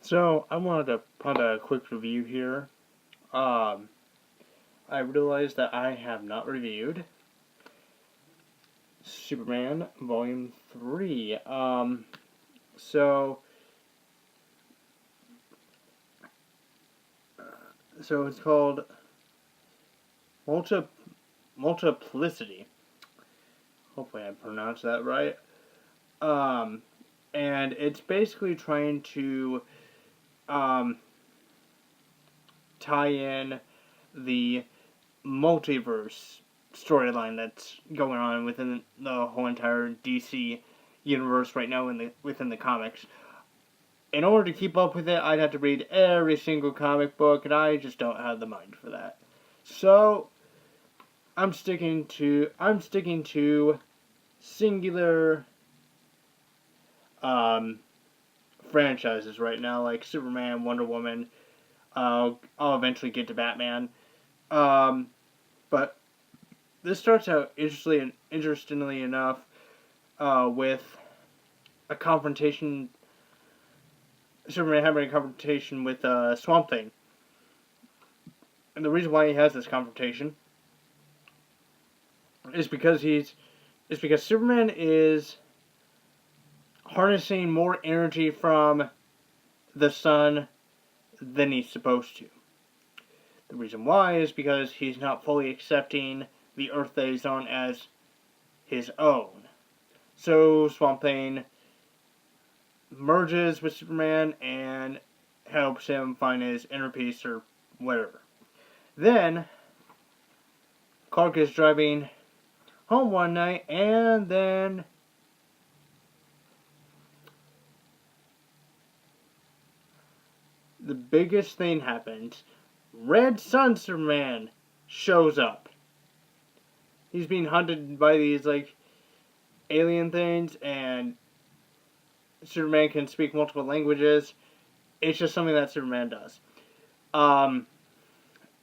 So, I wanted to put a quick review here. I realized that I have not reviewed Superman Volume 3. So it's called Multiplicity. Hopefully I pronounced that right. And it's basically trying to tie in the multiverse storyline that's going on within the whole entire DC universe right now within the comics. In order to keep up with it, I'd have to read every single comic book, and I just don't have the mind for that. So I'm sticking to singular franchises right now, like Superman, Wonder Woman. I'll eventually get to Batman. But this starts out interestingly enough with a confrontation. Superman having a confrontation with Swamp Thing, and the reason why he has this confrontation is because Superman is harnessing more energy from the sun than he's supposed to. The reason why is because he's not fully accepting the Earth that he's on as his own. So Swamp Thing merges with Superman and helps him find his inner peace or whatever. Then Clark is driving home one night, and then the biggest thing happens. Red Sun Superman shows up. He's being hunted by these alien things, and Superman can speak multiple languages. It's just something that Superman does.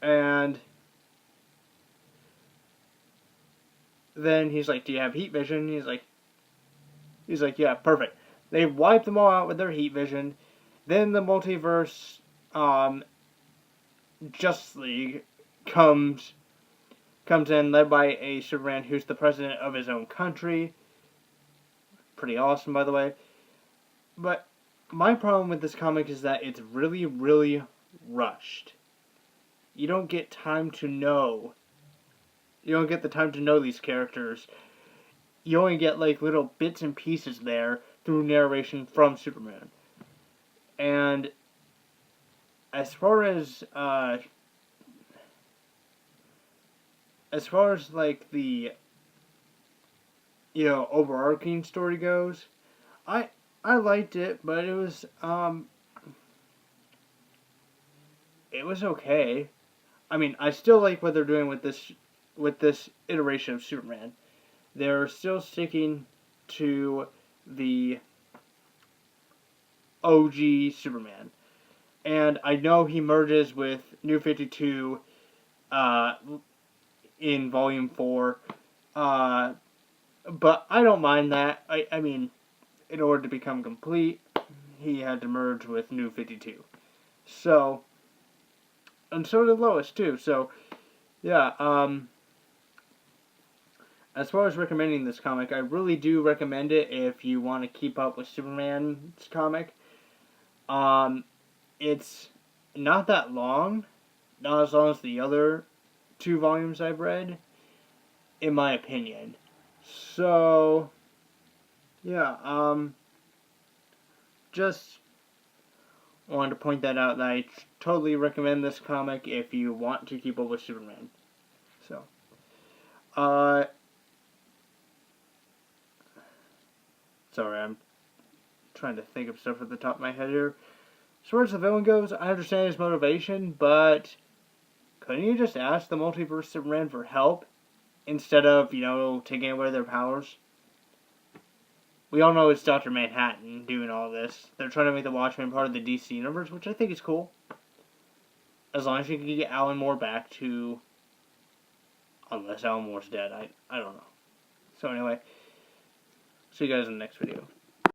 And then he's like, "Do you have heat vision?" He's like, "Yeah, perfect." They wipe them all out with their heat vision. Then the multiverse, Justice League comes in, led by a Superman who's the president of his own country. Pretty awesome, by the way. But my problem with this comic is that it's really, really rushed. You don't get time to know. You don't get the time to know these characters. You only get little bits and pieces there through narration from Superman. And as far as the overarching story goes, I liked it, but it was okay. I mean, I still like what they're doing with this iteration of Superman. They're still sticking to the OG Superman. And I know he merges with New 52 in Volume 4. But I don't mind that. I mean, in order to become complete, he had to merge with New 52. So, and so did Lois, too. So, yeah, as far as recommending this comic, I really do recommend it if you want to keep up with Superman's comic. It's not that long. Not as long as the other 2 volumes I've read, in my opinion. So, yeah, just wanted to point that out, that I totally recommend this comic if you want to keep up with Superman. So, sorry, I'm trying to think of stuff at the top of my head here. As far as the villain goes, I understand his motivation, but couldn't you just ask the Multiverse Superman for help instead of, taking away their powers? We all know it's Dr. Manhattan doing all this. They're trying to make the Watchmen part of the DC universe, which I think is cool. As long as you can get Alan Moore back to... Unless Alan Moore's dead. I don't know. So anyway, see you guys in the next video.